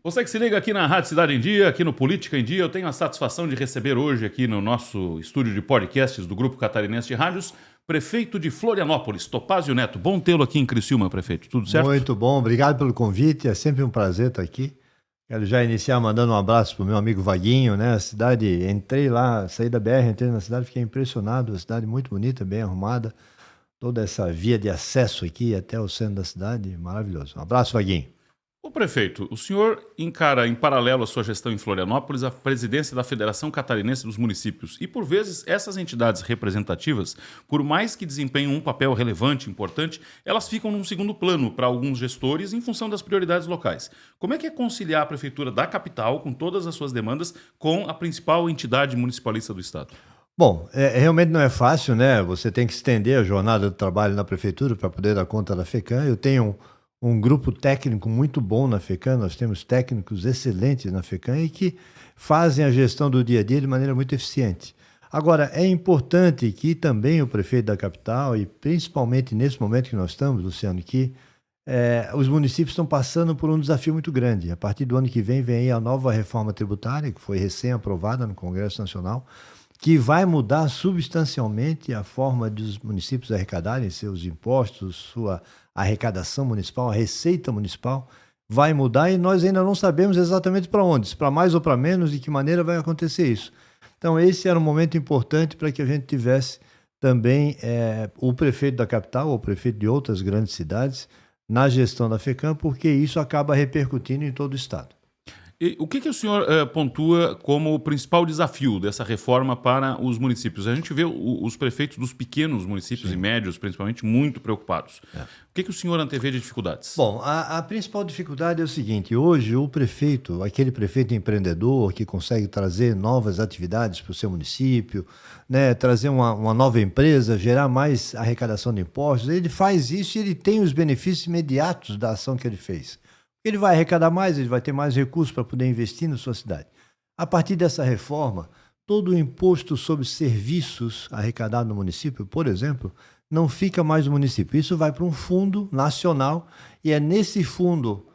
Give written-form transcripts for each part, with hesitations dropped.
Você que se liga aqui na Rádio Cidade em Dia, aqui no Política em Dia, eu tenho a satisfação de receber hoje aqui no nosso estúdio de podcasts do Grupo Catarinense de Rádios, prefeito de Florianópolis, Topázio Neto. Bom tê-lo aqui em Criciúma, prefeito. Tudo certo? Muito bom, obrigado pelo convite, é sempre um prazer estar aqui. Quero já iniciar mandando um abraço para o meu amigo Vaguinho, né? A cidade, entrei lá, saí da BR, entrei na cidade, fiquei impressionado, a cidade muito bonita, bem arrumada, toda essa via de acesso aqui até o centro da cidade, maravilhoso. Um abraço, Vaguinho. Ô prefeito, o senhor encara em paralelo à sua gestão em Florianópolis a presidência da Federação Catarinense dos Municípios e, por vezes, essas entidades representativas, por mais que desempenhem um papel relevante, importante, elas ficam num segundo plano para alguns gestores em função das prioridades locais. Como é conciliar a prefeitura da capital, com todas as suas demandas, com a principal entidade municipalista do estado? Bom, realmente não é fácil, né? Você tem que estender a jornada do trabalho na prefeitura para poder dar conta da FECAM. Eu tenho um grupo técnico muito bom na FECAM, nós temos técnicos excelentes na FECAM e que fazem a gestão do dia a dia de maneira muito eficiente. Agora, é importante que também o prefeito da capital, e principalmente nesse momento que nós estamos, Luciano, que os municípios estão passando por um desafio muito grande. A partir do ano que vem aí a nova reforma tributária, que foi recém-aprovada no Congresso Nacional, que vai mudar substancialmente a forma dos municípios arrecadarem seus impostos, sua arrecadação municipal, a receita municipal vai mudar e nós ainda não sabemos exatamente para onde, se para mais ou para menos, de que maneira vai acontecer isso. Então esse era um momento importante para que a gente tivesse também o prefeito da capital ou o prefeito de outras grandes cidades na gestão da FECAM, porque isso acaba repercutindo em todo o estado. E o que o senhor pontua como o principal desafio dessa reforma para os municípios? A gente vê os prefeitos dos pequenos municípios e médios, principalmente, muito preocupados. O que o senhor antevê de dificuldades? Bom, a principal dificuldade é o seguinte: hoje o prefeito, aquele prefeito empreendedor que consegue trazer novas atividades para o seu município, né, trazer uma nova empresa, gerar mais arrecadação de impostos, ele faz isso e ele tem os benefícios imediatos da ação que ele fez. Ele vai arrecadar mais, ele vai ter mais recursos para poder investir na sua cidade. A partir dessa reforma, todo o imposto sobre serviços arrecadado no município, por exemplo, não fica mais no município. Isso vai para um fundo nacional e é nesse fundo,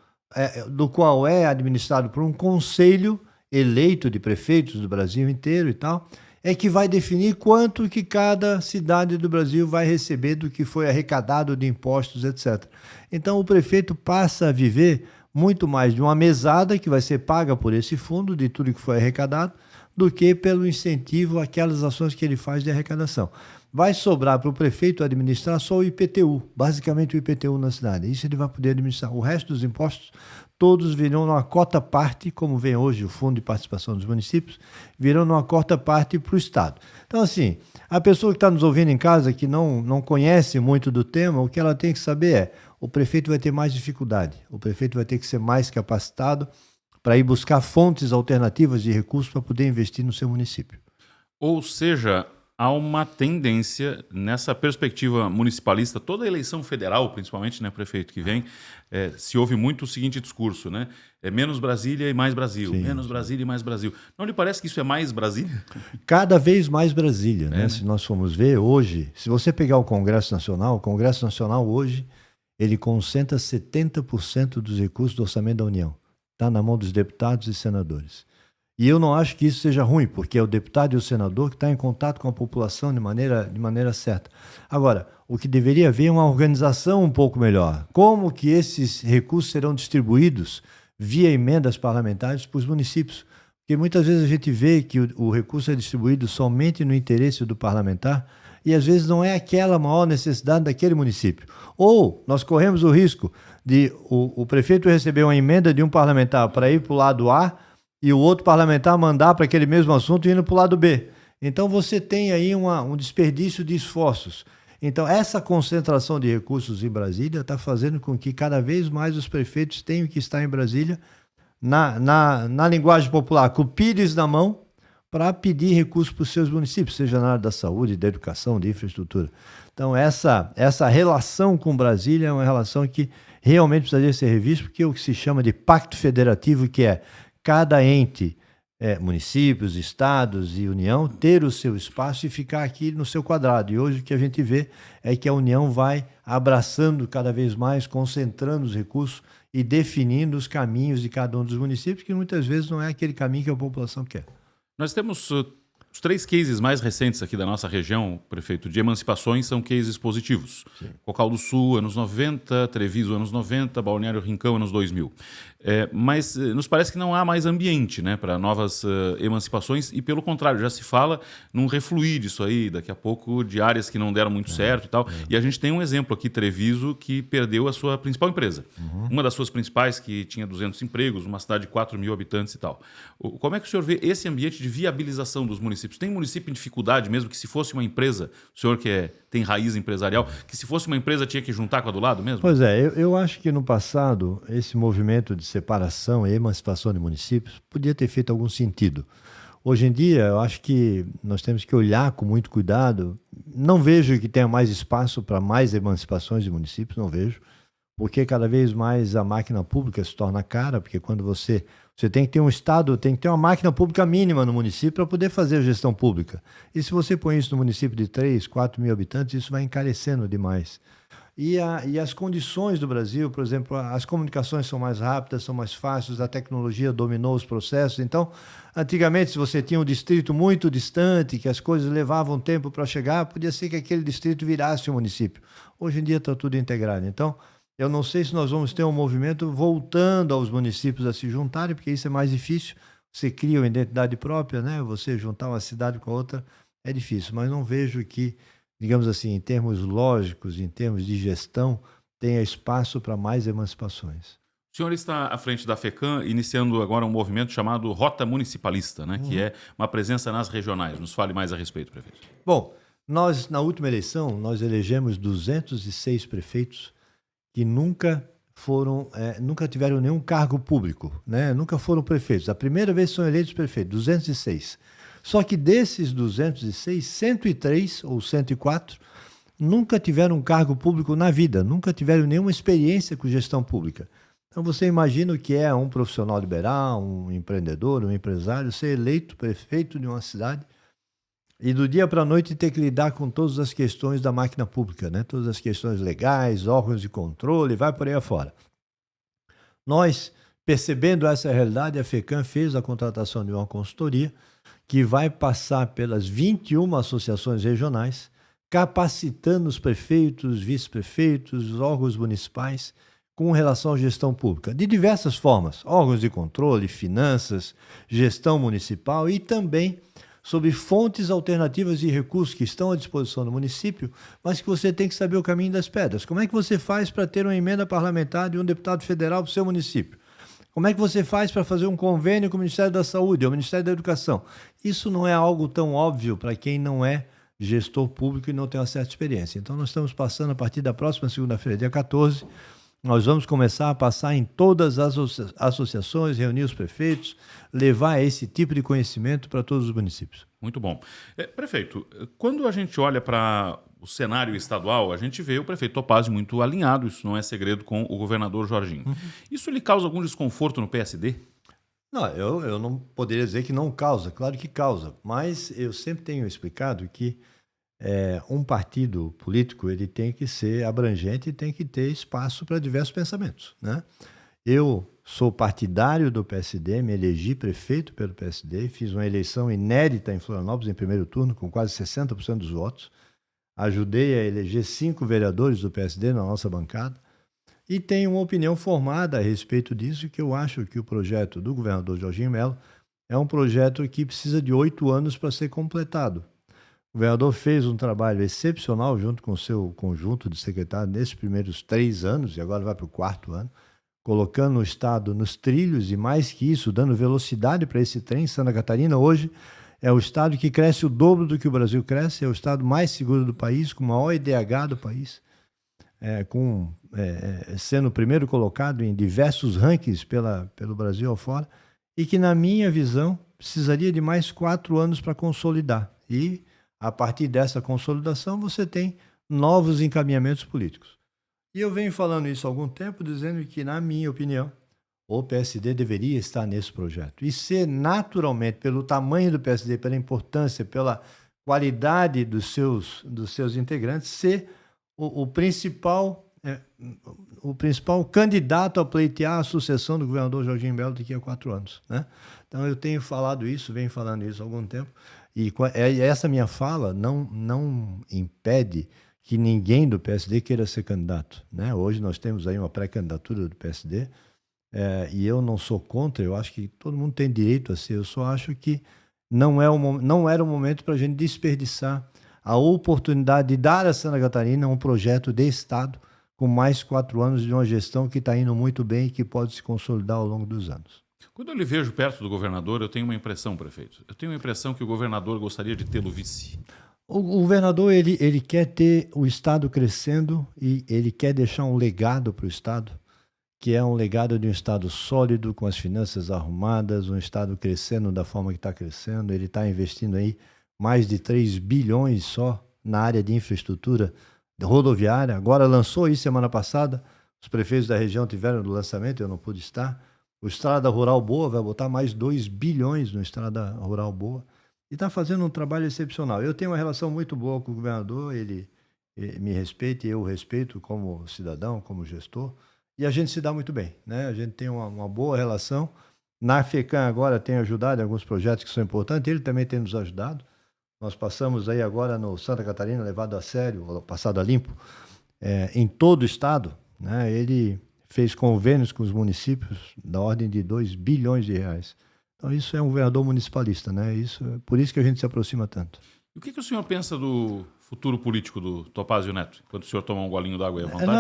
do qual é administrado por um conselho eleito de prefeitos do Brasil inteiro e tal, é que vai definir quanto que cada cidade do Brasil vai receber do que foi arrecadado de impostos, etc. Então o prefeito passa a viver muito mais de uma mesada que vai ser paga por esse fundo, de tudo que foi arrecadado, do que pelo incentivo àquelas ações que ele faz de arrecadação. Vai sobrar para o prefeito administrar só o IPTU, basicamente o IPTU na cidade. Isso ele vai poder administrar. O resto dos impostos, todos virão numa cota parte, como vem hoje o Fundo de Participação dos Municípios, virão numa cota parte para o Estado. Então, assim, a pessoa que está nos ouvindo em casa, que não conhece muito do tema, o que ela tem que saber é: o prefeito vai ter mais dificuldade, o prefeito vai ter que ser mais capacitado para ir buscar fontes alternativas de recursos para poder investir no seu município. Ou seja, há uma tendência nessa perspectiva municipalista, toda a eleição federal, principalmente, né, prefeito, que vem, se ouve muito o seguinte discurso, né? É menos Brasília e mais Brasil, Sim, menos Brasília e mais Brasil. Não lhe parece que isso é mais Brasília? Cada vez mais Brasília, né? Né? Se nós formos ver hoje, se você pegar o Congresso Nacional hoje, ele concentra 70% dos recursos do orçamento da União. Está na mão dos deputados e senadores. E eu não acho que isso seja ruim, porque é o deputado e o senador que está em contato com a população de maneira certa. Agora, o que deveria haver é uma organização um pouco melhor. Como que esses recursos serão distribuídos via emendas parlamentares para os municípios? Porque muitas vezes a gente vê que o recurso é distribuído somente no interesse do parlamentar e às vezes não é aquela maior necessidade daquele município. Ou nós corremos o risco de o prefeito receber uma emenda de um parlamentar para ir para o lado A e o outro parlamentar mandar para aquele mesmo assunto indo para o lado B. Então você tem aí um desperdício de esforços. Então essa concentração de recursos em Brasília está fazendo com que cada vez mais os prefeitos tenham que estar em Brasília, na linguagem popular, com o pires na mão, para pedir recursos para os seus municípios, seja na área da saúde, da educação, de infraestrutura. Então essa relação com Brasília é uma relação que realmente precisaria ser revista, porque é o que se chama de pacto federativo, que é cada ente, municípios, estados e União, ter o seu espaço e ficar aqui no seu quadrado. E hoje o que a gente vê é que a União vai abraçando cada vez mais, concentrando os recursos e definindo os caminhos de cada um dos municípios, que muitas vezes não é aquele caminho que a população quer. Nós temos os 3 cases mais recentes aqui da nossa região, prefeito, de emancipações, são cases positivos. Sim. Cocal do Sul, anos 90, Treviso, anos 90, Balneário Rincão, anos 2000. Mas nos parece que não há mais ambiente, né, para novas emancipações e, pelo contrário, já se fala num refluir disso aí, daqui a pouco, de áreas que não deram muito certo e tal. E a gente tem um exemplo aqui, Treviso, que perdeu a sua principal empresa. Uma das suas principais, que tinha 200 empregos, uma cidade de 4 mil habitantes e tal. Como é que o senhor vê esse ambiente de viabilização dos municípios? Tem município em dificuldade mesmo, que se fosse uma empresa, o senhor que tem raiz empresarial, que se fosse uma empresa tinha que juntar com a do lado mesmo? Pois é, eu acho que no passado esse movimento de separação e emancipação de municípios podia ter feito algum sentido. Hoje em dia, eu acho que nós temos que olhar com muito cuidado. Não vejo que tenha mais espaço para mais emancipações de municípios, não vejo, porque cada vez mais a máquina pública se torna cara, porque quando você tem que ter um Estado, tem que ter uma máquina pública mínima no município para poder fazer a gestão pública. E se você põe isso no município de 3, 4 mil habitantes, isso vai encarecendo demais. E as condições do Brasil, por exemplo, as comunicações são mais rápidas, são mais fáceis, a tecnologia dominou os processos. Então, antigamente, se você tinha um distrito muito distante, que as coisas levavam tempo para chegar, podia ser que aquele distrito virasse um município. Hoje em dia está tudo integrado. Então, eu não sei se nós vamos ter um movimento voltando aos municípios a se juntarem, porque isso é mais difícil. Você cria uma identidade própria, né? Você juntar uma cidade com a outra é difícil, mas não vejo que, digamos assim, em termos lógicos, em termos de gestão, tenha espaço para mais emancipações. O senhor está à frente da FECAM, iniciando agora um movimento chamado Rota Municipalista, né? Que é uma presença nas regionais. Nos fale mais a respeito, prefeito. Bom, nós, na última eleição, nós elegemos 206 prefeitos que nunca tiveram nenhum cargo público, né? Nunca foram prefeitos. A primeira vez são eleitos prefeitos, 206. Só que desses 206, 103 ou 104 nunca tiveram um cargo público na vida, nunca tiveram nenhuma experiência com gestão pública. Então você imagina o que é um profissional liberal, um empreendedor, um empresário, ser eleito prefeito de uma cidade e do dia para a noite ter que lidar com todas as questões da máquina pública, né? Todas as questões legais, órgãos de controle, vai por aí afora. Nós, percebendo essa realidade, a FECAM fez a contratação de uma consultoria que vai passar pelas 21 associações regionais, capacitando os prefeitos, vice-prefeitos, os órgãos municipais com relação à gestão pública, de diversas formas, órgãos de controle, finanças, gestão municipal e também sobre fontes alternativas de recursos que estão à disposição do município, mas que você tem que saber o caminho das pedras. Como é que você faz para ter uma emenda parlamentar de um deputado federal para o seu município? Como é que você faz para fazer um convênio com o Ministério da Saúde ou o Ministério da Educação? Isso não é algo tão óbvio para quem não é gestor público e não tem uma certa experiência. Então, nós estamos passando, a partir da próxima segunda-feira, dia 14, nós vamos começar a passar em todas as associações, reunir os prefeitos, levar esse tipo de conhecimento para todos os municípios. Muito bom. Prefeito, quando a gente olha para o cenário estadual, a gente vê o prefeito Topazio muito alinhado, isso não é segredo, com o governador Jorginho. Isso lhe causa algum desconforto no PSD? Não, eu não poderia dizer que não causa, claro que causa, mas eu sempre tenho explicado que um partido político ele tem que ser abrangente e tem que ter espaço para diversos pensamentos, né? Eu sou partidário do PSD, me elegi prefeito pelo PSD, fiz uma eleição inédita em Florianópolis em primeiro turno, com quase 60% dos votos. Ajudei a eleger 5 vereadores do PSD na nossa bancada e tenho uma opinião formada a respeito disso, que eu acho que o projeto do governador Jorginho Melo é um projeto que precisa de 8 anos para ser completado. O governador fez um trabalho excepcional junto com o seu conjunto de secretários nesses primeiros 3 anos, e agora vai para o 4º ano, colocando o Estado nos trilhos e, mais que isso, dando velocidade para esse trem. Santa Catarina hoje é o estado que cresce o dobro do que o Brasil cresce, é o estado mais seguro do país, com o maior IDH do país, sendo o primeiro colocado em diversos rankings pelo Brasil afora, e que, na minha visão, precisaria de mais 4 anos para consolidar. E, a partir dessa consolidação, você tem novos encaminhamentos políticos. E eu venho falando isso há algum tempo, dizendo que, na minha opinião, o PSD deveria estar nesse projeto. E ser naturalmente, pelo tamanho do PSD, pela importância, pela qualidade dos seus integrantes, ser o principal o principal candidato a pleitear a sucessão do governador Jorginho Melo daqui a 4 anos, né? Então eu tenho falado isso, venho falando isso há algum tempo, e essa minha fala não impede que ninguém do PSD queira ser candidato, né? Hoje nós temos aí uma pré-candidatura do PSD, e eu não sou contra, eu acho que todo mundo tem direito a ser, eu só acho que não era o momento para a gente desperdiçar a oportunidade de dar a Santa Catarina um projeto de Estado com mais 4 anos de uma gestão que está indo muito bem e que pode se consolidar ao longo dos anos. Quando eu lhe vejo perto do governador, eu tenho uma impressão, prefeito. Eu tenho a impressão que o governador gostaria de tê-lo vice. O governador, ele quer ter o Estado crescendo e ele quer deixar um legado para o Estado, que é um legado de um Estado sólido, com as finanças arrumadas, um Estado crescendo da forma que está crescendo. Ele está investindo aí mais de 3 bilhões só na área de infraestrutura rodoviária. Agora lançou isso semana passada, os prefeitos da região tiveram no lançamento, eu não pude estar. O Estrada Rural Boa vai botar mais 2 bilhões no Estrada Rural Boa e está fazendo um trabalho excepcional. Eu tenho uma relação muito boa com o governador, ele me respeita e eu o respeito como cidadão, como gestor, e a gente se dá muito bem, né? A gente tem uma boa relação. Na FECAM agora tem ajudado em alguns projetos que são importantes, ele também tem nos ajudado. Nós passamos aí agora no Santa Catarina, levado a sério, passado a limpo, em todo o estado, né? Ele fez convênios com os municípios da ordem de 2 bilhões de reais. Então isso é um governador municipalista, né? Por isso que a gente se aproxima tanto. E o que o senhor pensa do futuro político do Topázio Neto? Enquanto o senhor toma um golinho d'água aí à vontade?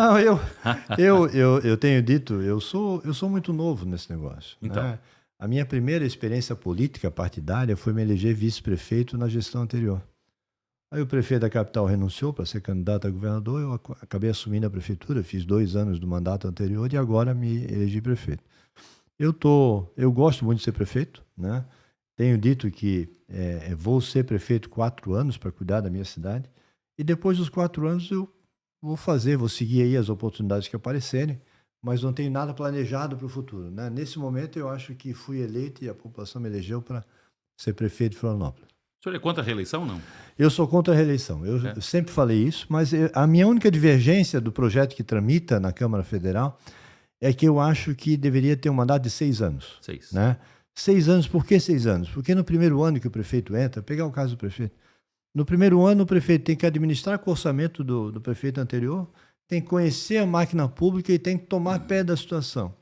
Não, eu tenho dito, eu sou muito novo nesse negócio. Então. Né? A minha primeira experiência política partidária foi me eleger vice-prefeito na gestão anterior. Aí o prefeito da capital renunciou para ser candidato a governador, eu acabei assumindo a prefeitura, fiz 2 anos do mandato anterior e agora me elegi prefeito. Eu gosto muito de ser prefeito, né? Tenho dito que vou ser prefeito 4 anos para cuidar da minha cidade e depois dos 4 anos eu vou seguir aí as oportunidades que aparecerem, mas não tenho nada planejado para o futuro, né? Nesse momento eu acho que fui eleito e a população me elegeu para ser prefeito de Florianópolis. O senhor é contra a reeleição, não? Eu sou contra a reeleição. Eu sempre falei isso, mas a minha única divergência do projeto que tramita na Câmara Federal é que eu acho que deveria ter um mandato de 6 anos. 6. Né? 6 anos, por que 6 anos? Porque no primeiro ano que o prefeito entra, pegar o caso do prefeito, no primeiro ano o prefeito tem que administrar com o orçamento do prefeito anterior, tem que conhecer a máquina pública e tem que tomar pé da situação.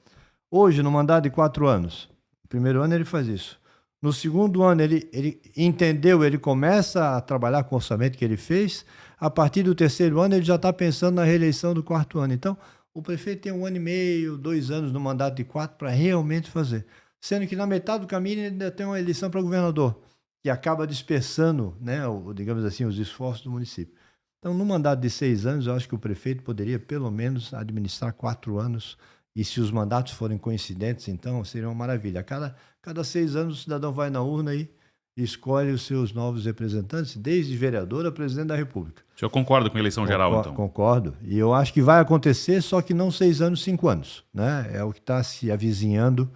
Hoje, no mandato de 4 anos, no primeiro ano ele faz isso. No segundo ano, ele entendeu, ele começa a trabalhar com o orçamento que ele fez. A partir do terceiro ano, ele já está pensando na reeleição do 4º ano. Então, o prefeito tem 1 ano e meio, 2 anos no mandato de 4 para realmente fazer. Sendo que na metade do caminho ele ainda tem uma eleição para governador, que acaba dispersando, né, digamos assim, os esforços do município. Então, no mandato de 6 anos, eu acho que o prefeito poderia, pelo menos, administrar 4 anos. E se os mandatos forem coincidentes, então, seria uma maravilha. Cada 6 anos, o cidadão vai na urna e escolhe os seus novos representantes, desde vereador a presidente da República. O senhor concorda com a eleição geral, então? Concordo. E eu acho que vai acontecer, só que não 6 anos, 5 anos. Né? É o que está se avizinhando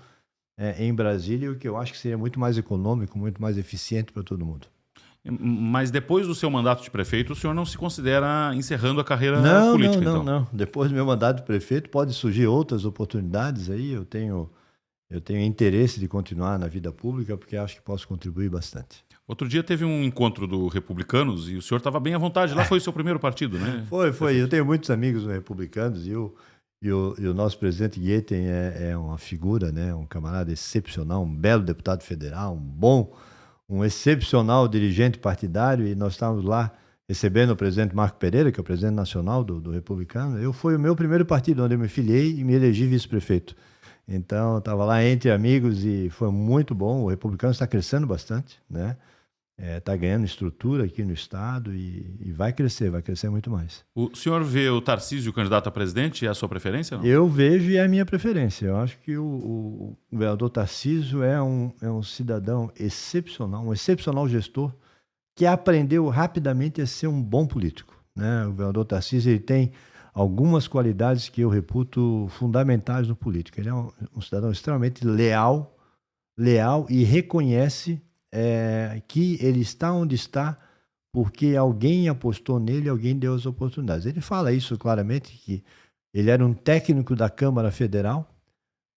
em Brasília, o que eu acho que seria muito mais econômico, muito mais eficiente para todo mundo. Mas depois do seu mandato de prefeito, o senhor não se considera encerrando a carreira política, então? Não. Depois do meu mandato de prefeito, pode surgir outras oportunidades aí. Eu tenho interesse de continuar na vida pública, porque acho que posso contribuir bastante. Outro dia teve um encontro do Republicanos e o senhor estava bem à vontade. Lá foi o seu primeiro partido, né? Foi. Eu tenho muitos amigos no Republicanos e o nosso presidente Guetem é uma figura, né? Um camarada excepcional, um belo deputado federal, um excepcional dirigente partidário, e nós estávamos lá recebendo o presidente Marco Pereira, que é o presidente nacional do Republicano. Foi o meu primeiro partido, onde eu me filiei e me elegi vice-prefeito. Então, estava lá entre amigos e foi muito bom. O Republicano está crescendo bastante, né? Está ganhando estrutura aqui no estado e vai crescer muito mais. O senhor vê o Tarcísio candidato a presidente? É a sua preferência? Não? Eu vejo e é a minha preferência. Eu acho que o governador Tarcísio é um cidadão excepcional, um excepcional gestor que aprendeu rapidamente a ser um bom político. Né? O governador Tarcísio ele tem algumas qualidades que eu reputo fundamentais no político. Ele é um cidadão extremamente leal e reconhece que ele está onde está porque alguém apostou nele, alguém deu as oportunidades. Ele fala isso claramente, que Ele era um técnico da Câmara Federal,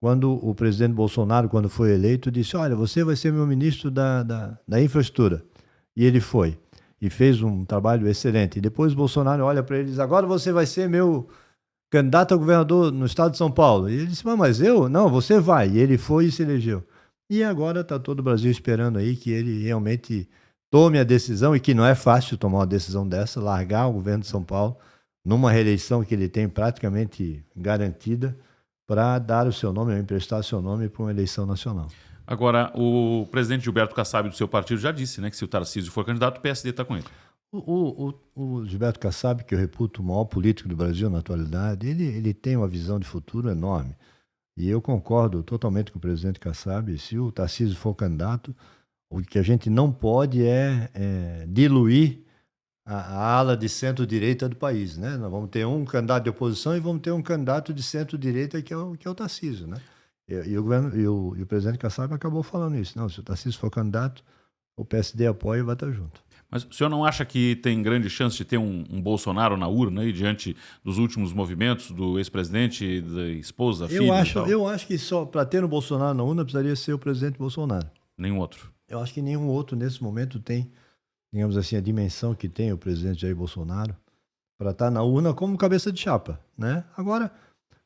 quando o presidente Bolsonaro, quando foi eleito, disse: olha, você vai ser meu ministro da infraestrutura. E ele foi. E fez um trabalho excelente. E depois o Bolsonaro olha para ele e diz: agora você vai ser meu candidato a governador no estado de São Paulo. E ele disse: mas eu? Não, você vai. E ele foi e se elegeu. E agora está todo o Brasil esperando aí que ele realmente tome a decisão, e que não é fácil tomar uma decisão dessa, largar o governo de São Paulo numa reeleição que ele tem praticamente garantida, para dar o seu nome, ou emprestar seu nome para uma eleição nacional. Agora, o presidente Gilberto Kassab do seu partido já disse, né, que se o Tarcísio for candidato, o PSD está com ele. O Gilberto Kassab, que eu reputo o maior político do Brasil na atualidade, ele tem uma visão de futuro enorme. E eu concordo totalmente com o presidente Kassab. Se o Tarcísio for candidato, o que a gente não pode é diluir a ala de centro-direita do país, né? Nós vamos ter um candidato de oposição e vamos ter um candidato de centro-direita que é o Tarcísio, né? E o presidente Kassab acabou falando isso. Não, se o Tarcísio for candidato, o PSD apoia e vai estar junto. Mas o senhor não acha que tem grande chance de ter um Bolsonaro na urna aí, diante dos últimos movimentos do ex-presidente, da esposa, filho e tal? Eu acho que só para ter um Bolsonaro na urna precisaria ser o presidente Bolsonaro. Nenhum outro? Eu acho que nenhum outro nesse momento tem, digamos assim, a dimensão que tem o presidente Jair Bolsonaro para estar na urna como cabeça de chapa, né? Agora,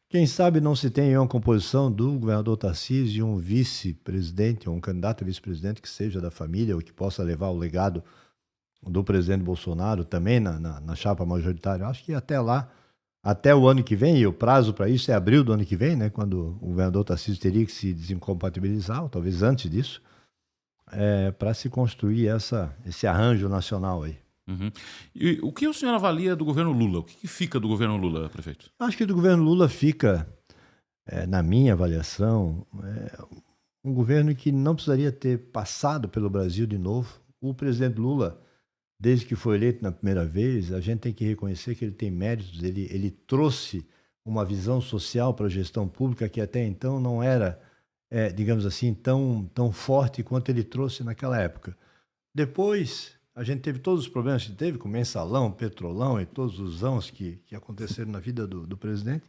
quem sabe não se tem uma composição do governador Tarcísio e um vice-presidente, ou um candidato a vice-presidente que seja da família ou que possa levar o legado do presidente Bolsonaro também na chapa majoritária. Eu acho que até lá, até o ano que vem, e o prazo para isso é abril do ano que vem, né, quando o governador Tarcísio teria que se desincompatibilizar, ou talvez antes disso, para se construir esse arranjo nacional aí. Uhum. E o que o senhor avalia do governo Lula? O que fica do governo Lula, prefeito? Acho que do governo Lula fica, na minha avaliação, um governo que não precisaria ter passado pelo Brasil de novo. O presidente Lula, desde que foi eleito na primeira vez, a gente tem que reconhecer que ele tem méritos. Ele trouxe uma visão social para a gestão pública que até então não era, digamos assim, tão forte quanto ele trouxe naquela época. Depois, a gente teve todos os problemas que teve com mensalão, petrolão e todos os ãos que aconteceram na vida do presidente.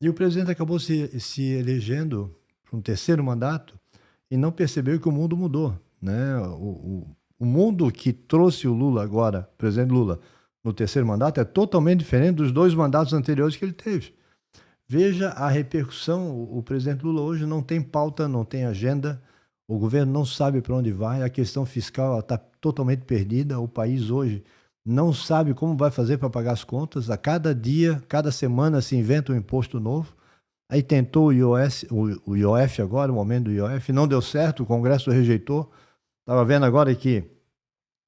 E o presidente acabou se elegendo para um terceiro mandato e não percebeu que o mundo mudou, né? O mundo que trouxe o Lula agora, o presidente Lula, no terceiro mandato, é totalmente diferente dos 2 mandatos anteriores que ele teve. Veja a repercussão. O presidente Lula hoje não tem pauta, não tem agenda, o governo não sabe para onde vai, a questão fiscal está totalmente perdida, o país hoje não sabe como vai fazer para pagar as contas, a cada dia, cada semana se inventa um imposto novo. Aí tentou o IOF agora, o momento do IOF, não deu certo, o Congresso rejeitou. Estava vendo agora que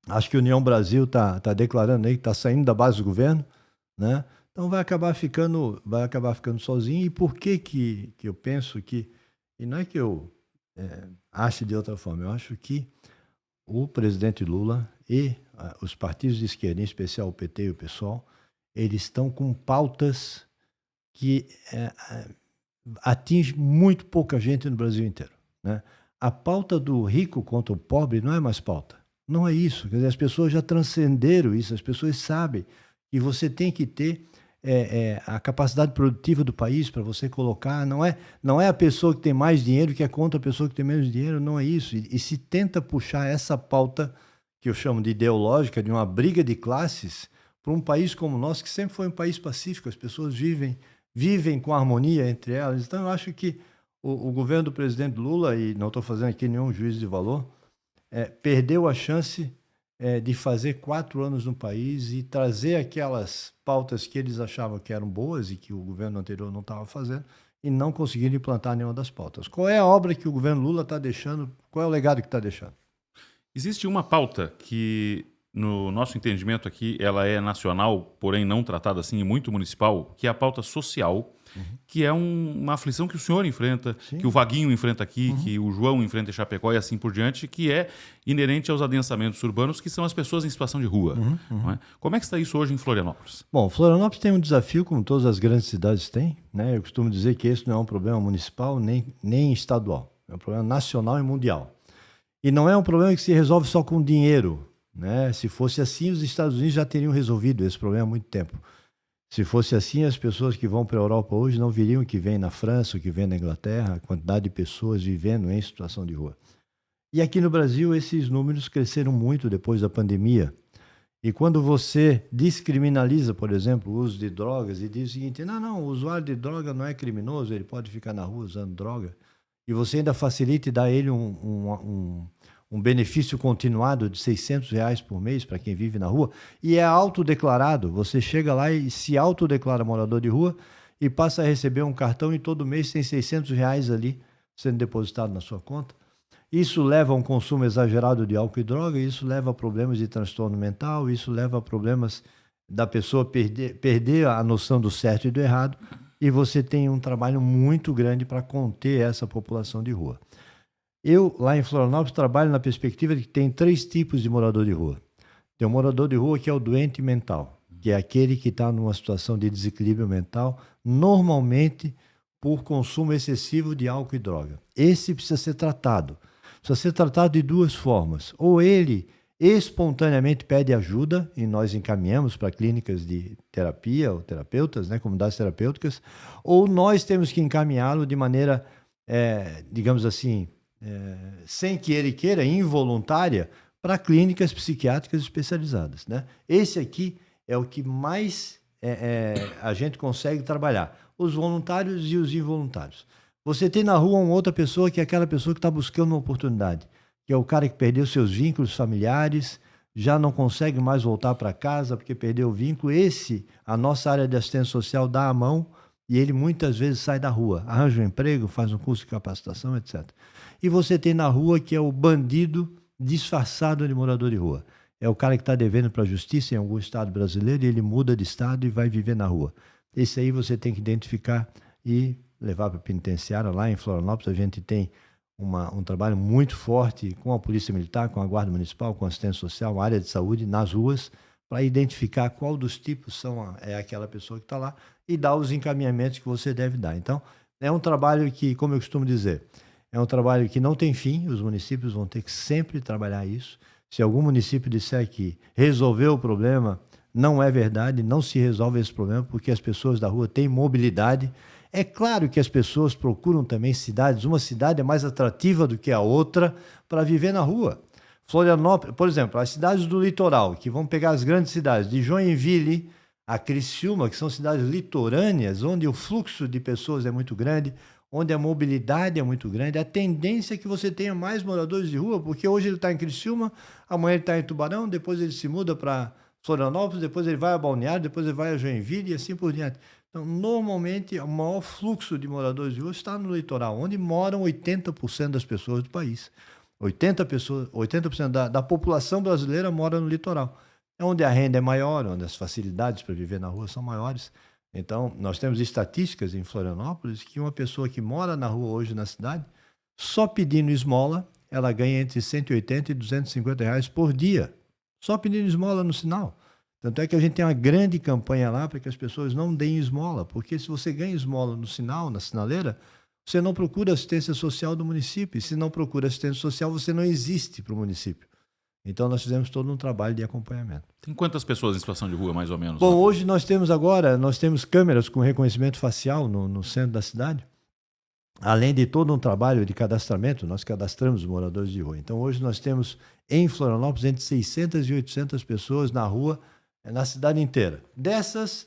acho que a União Brasil está declarando aí que está saindo da base do governo, né? Então vai acabar ficando sozinho. E por que eu penso que, e não é que eu ache de outra forma, eu acho que o presidente Lula e os partidos de esquerda, em especial o PT e o PSOL, eles estão com pautas que atingem muito pouca gente no Brasil inteiro, né? A pauta do rico contra o pobre não é mais pauta. Não é isso. Quer dizer, as pessoas já transcenderam isso. As pessoas sabem que você tem que ter a capacidade produtiva do país para você colocar. Não é a pessoa que tem mais dinheiro que é contra a pessoa que tem menos dinheiro. Não é isso. E se tenta puxar essa pauta, que eu chamo de ideológica, de uma briga de classes, para um país como o nosso, que sempre foi um país pacífico. As pessoas vivem com harmonia entre elas. Então, eu acho que o governo do presidente Lula, e não estou fazendo aqui nenhum juízo de valor, perdeu a chance de fazer 4 anos no país e trazer aquelas pautas que eles achavam que eram boas e que o governo anterior não estava fazendo, e não conseguiram implantar nenhuma das pautas. Qual é a obra que o governo Lula está deixando? Qual é o legado que está deixando? Existe uma pauta que, no nosso entendimento aqui, ela é nacional, porém não tratada assim, e muito municipal, que é a pauta social, que é uma aflição que o senhor enfrenta, Sim. que o Vaguinho enfrenta aqui, que o João enfrenta em Chapecó e assim por diante, que é inerente aos adensamentos urbanos, que são as pessoas em situação de rua. Não é? Como é que está isso hoje em Florianópolis? Bom, Florianópolis tem um desafio, como todas as grandes cidades têm, né? Eu costumo dizer que esse não é um problema municipal nem estadual, é um problema nacional e mundial. E não é um problema que se resolve só com dinheiro, né? Se fosse assim, os Estados Unidos já teriam resolvido esse problema há muito tempo. Se fosse assim, as pessoas que vão para a Europa hoje não viriam que vêm na França, o que vêm na Inglaterra, a quantidade de pessoas vivendo em situação de rua. E aqui no Brasil, esses números cresceram muito depois da pandemia. E quando você descriminaliza, por exemplo, o uso de drogas e diz o seguinte, não, o usuário de droga não é criminoso, ele pode ficar na rua usando droga, e você ainda facilita e dá a ele um benefício continuado de R$ 600 por mês para quem vive na rua, e é autodeclarado, você chega lá e se autodeclara morador de rua e passa a receber um cartão e todo mês tem R$ 600 ali sendo depositado na sua conta. Isso leva a um consumo exagerado de álcool e droga, isso leva a problemas de transtorno mental, isso leva a problemas da pessoa perder a noção do certo e do errado, e você tem um trabalho muito grande para conter essa população de rua. Eu, lá em Florianópolis, trabalho na perspectiva de que tem 3 tipos de morador de rua. Tem o morador de rua que é o doente mental, que é aquele que está numa situação de desequilíbrio mental, normalmente por consumo excessivo de álcool e droga. Esse precisa ser tratado. Precisa ser tratado de 2 formas. Ou ele espontaneamente pede ajuda, e nós encaminhamos para clínicas de terapia, ou terapeutas, comunidades terapêuticas, ou nós temos que encaminhá-lo de maneira, digamos assim, sem que ele queira, involuntária, para clínicas psiquiátricas especializadas. Esse aqui é o que mais a gente consegue trabalhar. Os voluntários e os involuntários. Você tem na rua uma outra pessoa que é aquela pessoa que está buscando uma oportunidade, que é o cara que perdeu seus vínculos familiares, já não consegue mais voltar para casa porque perdeu o vínculo. Esse, a nossa área de assistência social dá a mão e ele muitas vezes sai da rua, arranja um emprego, faz um curso de capacitação, etc. E você tem na rua que é o bandido disfarçado de morador de rua. É o cara que está devendo para a justiça em algum estado brasileiro e ele muda de estado e vai viver na rua. Esse aí você tem que identificar e levar para a penitenciária. Lá em Florianópolis a gente tem um trabalho muito forte com a Polícia Militar, com a Guarda Municipal, com a assistência social, a área de saúde, nas ruas, para identificar qual dos tipos é aquela pessoa que está lá e dar os encaminhamentos que você deve dar. Então, é um trabalho que, como eu costumo dizer, é um trabalho que não tem fim, os municípios vão ter que sempre trabalhar isso. Se algum município disser que resolveu o problema, não é verdade, não se resolve esse problema, porque as pessoas da rua têm mobilidade. É claro que as pessoas procuram também cidades, uma cidade é mais atrativa do que a outra para viver na rua. Florianópolis, por exemplo, as cidades do litoral, que vão pegar as grandes cidades de Joinville a Criciúma, que são cidades litorâneas, onde o fluxo de pessoas é muito grande, onde a mobilidade é muito grande, a tendência é que você tenha mais moradores de rua, porque hoje ele está em Criciúma, amanhã ele está em Tubarão, depois ele se muda para Florianópolis, depois ele vai a Balneário, depois ele vai a Joinville e assim por diante. Então, normalmente, o maior fluxo de moradores de rua está no litoral, onde moram 80% das pessoas do país. 80% da população brasileira mora no litoral. É onde a renda é maior, onde as facilidades para viver na rua são maiores. Então, nós temos estatísticas em Florianópolis que uma pessoa que mora na rua hoje na cidade, só pedindo esmola, ela ganha entre 180 e 250 reais por dia. Só pedindo esmola no sinal. Tanto é que a gente tem uma grande campanha lá para que as pessoas não deem esmola, porque se você ganha esmola no sinal, na sinaleira, você não procura assistência social do município. E se não procura assistência social, você não existe para o município. Então nós fizemos todo um trabalho de acompanhamento. Tem quantas pessoas em situação de rua, mais ou menos? Bom, hoje nós temos câmeras com reconhecimento facial no centro da cidade. Além de todo um trabalho de cadastramento, nós cadastramos os moradores de rua. Então hoje nós temos em Florianópolis entre 600 e 800 pessoas na rua, na cidade inteira. Destas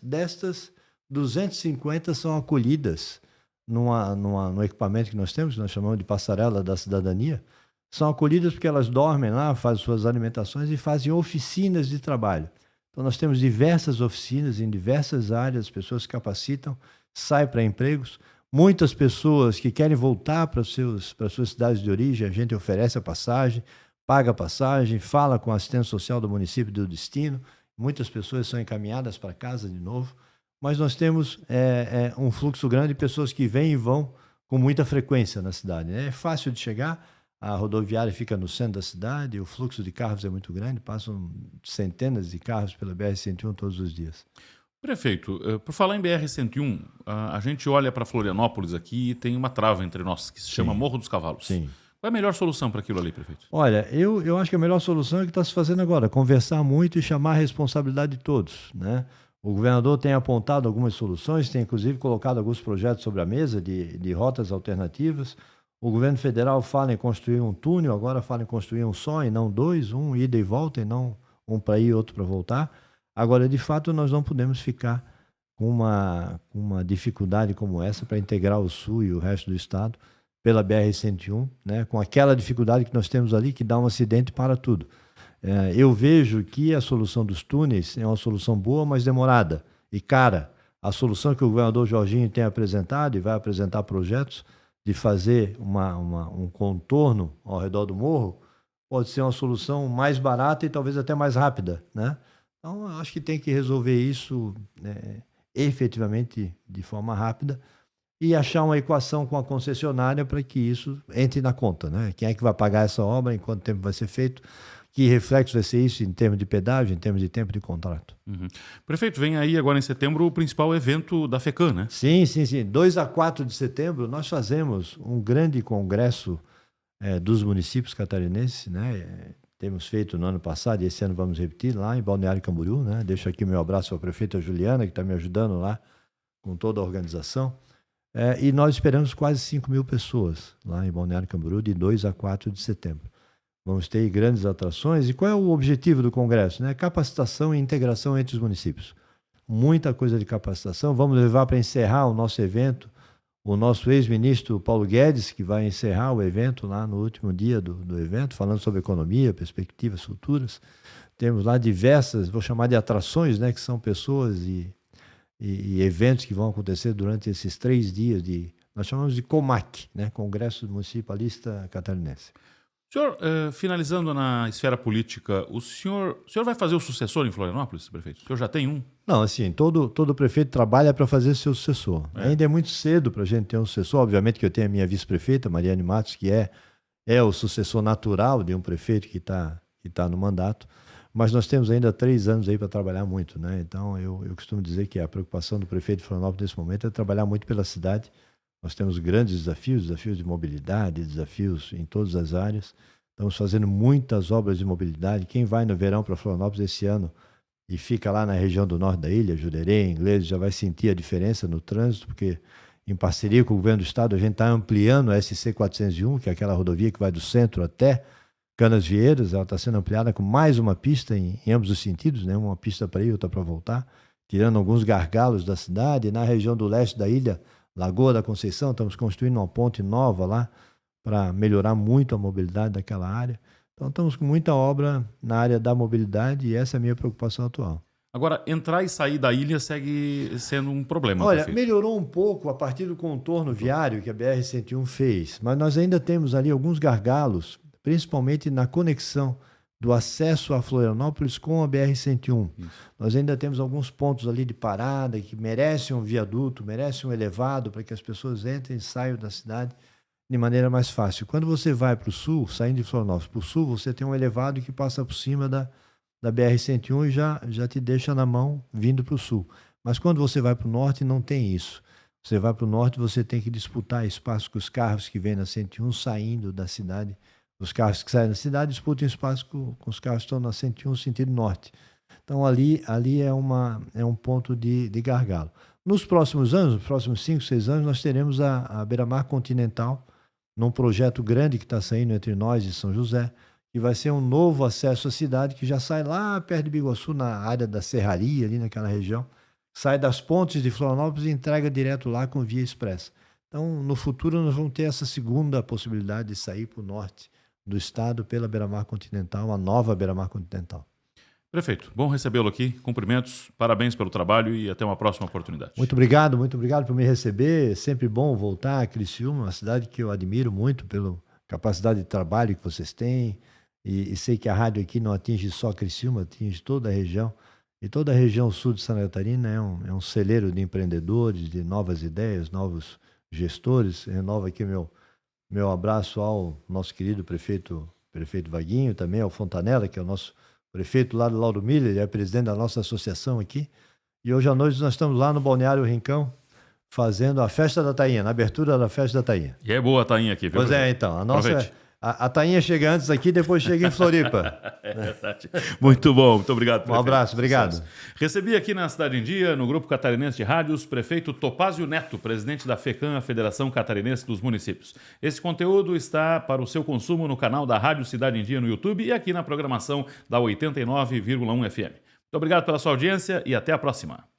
250 são acolhidas num equipamento que nós temos, que nós chamamos de Passarela da Cidadania. São acolhidas porque elas dormem lá, fazem suas alimentações e fazem oficinas de trabalho. Então nós temos diversas oficinas em diversas áreas, as pessoas se capacitam, saem para empregos. Muitas pessoas que querem voltar para as suas cidades de origem, a gente oferece a passagem, paga a passagem, fala com a assistência social do município do destino. Muitas pessoas são encaminhadas para casa de novo, mas nós temos um fluxo grande de pessoas que vêm e vão com muita frequência na cidade. É fácil de chegar, a rodoviária fica no centro da cidade, o fluxo de carros é muito grande, passam centenas de carros pela BR-101 todos os dias. Prefeito, por falar em BR-101, a gente olha para Florianópolis aqui e tem uma trava entre nós, que se chama Morro dos Cavalos. Sim. Qual é a melhor solução para aquilo ali, prefeito? Olha, eu acho que a melhor solução é o que está se fazendo agora, conversar muito e chamar a responsabilidade de todos, né? O governador tem apontado algumas soluções, tem inclusive colocado alguns projetos sobre a mesa de rotas alternativas. O governo federal fala em construir um túnel, agora fala em construir um só e não dois, um ida e volta e não um para ir e outro para voltar. Agora, de fato, nós não podemos ficar com uma dificuldade como essa para integrar o Sul e o resto do estado pela BR-101, né? Com aquela dificuldade que nós temos ali, que dá um acidente para tudo. Eu vejo que a solução dos túneis é uma solução boa, mas demorada e cara. A solução que o governador Jorginho tem apresentado e vai apresentar projetos de fazer um contorno ao redor do morro pode ser uma solução mais barata e talvez até mais rápida, né? Então, eu acho que tem que resolver isso, né, efetivamente de forma rápida e achar uma equação com a concessionária para que isso entre na conta, né? Quem é que vai pagar essa obra, em quanto tempo vai ser feito, que reflexo vai ser isso em termos de pedágio, em termos de tempo de contrato. Uhum. Prefeito, vem aí agora em setembro o principal evento da FECAM, né? Sim. 2 a 4 de setembro nós fazemos um grande congresso dos municípios catarinenses, né? Temos feito no ano passado e esse ano vamos repetir lá em Balneário Camboriú, né? Deixo aqui o meu abraço à prefeita Juliana, que está me ajudando lá com toda a organização. E nós esperamos quase 5.000 pessoas lá em Balneário Camboriú de 2 a 4 de setembro. Vamos ter grandes atrações. E qual é o objetivo do congresso, né? Capacitação e integração entre os municípios. Muita coisa de capacitação. Vamos levar para encerrar o nosso evento o nosso ex-ministro Paulo Guedes, que vai encerrar o evento lá no último dia do evento, falando sobre economia, perspectivas futuras. Temos lá diversas, vou chamar de atrações, né, que são pessoas e eventos que vão acontecer durante esses 3 dias nós chamamos de COMAC, né, Congresso Municipalista Catarinense. Senhor, finalizando na esfera política, o senhor vai fazer o sucessor em Florianópolis, prefeito? O senhor já tem um? Não, assim, todo prefeito trabalha para fazer seu sucessor. Ainda é muito cedo para a gente ter um sucessor. Obviamente que eu tenho a minha vice-prefeita, Mariane Matos, que é o sucessor natural de um prefeito que tá no mandato. Mas nós temos ainda 3 anos aí para trabalhar muito, né? Então, eu costumo dizer que a preocupação do prefeito de Florianópolis nesse momento é trabalhar muito pela cidade. Nós temos grandes desafios de mobilidade, desafios em todas as áreas. Estamos fazendo muitas obras de mobilidade. Quem vai no verão para Florianópolis esse ano e fica lá na região do norte da ilha, Jurerê, Inglês, já vai sentir a diferença no trânsito, porque em parceria com o governo do estado a gente está ampliando a SC 401, que é aquela rodovia que vai do centro até Canasvieiras. Ela está sendo ampliada com mais uma pista em ambos os sentidos, né? Uma pista para ir, outra para voltar, tirando alguns gargalos da cidade. Na região do leste da ilha, Lagoa da Conceição, estamos construindo uma ponte nova lá para melhorar muito a mobilidade daquela área. Então, estamos com muita obra na área da mobilidade e essa é a minha preocupação atual. Agora, entrar e sair da ilha segue sendo um problema. Olha, prefeito. melhorou um pouco a partir do contorno viário que a BR-101 fez, mas nós ainda temos ali alguns gargalos, principalmente na conexão do acesso a Florianópolis com a BR-101. Nós ainda temos alguns pontos ali de parada que merecem um viaduto, merecem um elevado para que as pessoas entrem e saiam da cidade de maneira mais fácil. Quando você vai para o sul, saindo de Florianópolis para o sul, você tem um elevado que passa por cima da BR-101 e já te deixa na mão vindo para o sul. Mas quando você vai para o norte, não tem isso. Você vai para o norte, você tem que disputar espaço com os carros que vêm na 101 saindo da cidade. Os carros que saem da cidade disputam espaço com os carros que estão na 101 sentido norte. Então ali é um ponto de gargalo. Nos próximos anos, nos próximos 5, 6 anos, nós teremos a Beira-Mar Continental, num projeto grande que está saindo entre nós e São José, que vai ser um novo acesso à cidade que já sai lá perto de Biguaçu, na área da Serraria, ali naquela região, sai das pontes de Florianópolis e entrega direto lá com via expressa. Então, no futuro, nós vamos ter essa segunda possibilidade de sair para o norte do estado pela Beira-Mar Continental, a nova Beira-Mar Continental. Prefeito, bom recebê-lo aqui, cumprimentos, parabéns pelo trabalho e até uma próxima oportunidade. Muito obrigado por me receber, é sempre bom voltar a Criciúma, uma cidade que eu admiro muito pela capacidade de trabalho que vocês têm, e sei que a rádio aqui não atinge só Criciúma, atinge toda a região, e toda a região sul de Santa Catarina é um celeiro de empreendedores, de novas ideias, novos gestores. Renovo aqui meu abraço ao nosso querido prefeito Vaguinho, também ao Fontanella, que é o nosso prefeito lá do Lauro Miller, ele é presidente da nossa associação aqui. E hoje à noite nós estamos lá no Balneário Rincão, fazendo a festa da tainha, na abertura da festa da tainha. E é boa a tainha aqui, viu? Pois é, então. A Tainha chega antes aqui, depois chega em Floripa. É verdade. Muito bom, muito obrigado. Prefeito. Um abraço, obrigado. Recebi aqui na Cidade em Dia, no Grupo Catarinense de Rádios, prefeito Topázio Neto, presidente da FECAM, a Federação Catarinense dos Municípios. Esse conteúdo está para o seu consumo no canal da Rádio Cidade em Dia no YouTube e aqui na programação da 89,1 FM. Muito obrigado pela sua audiência e até a próxima.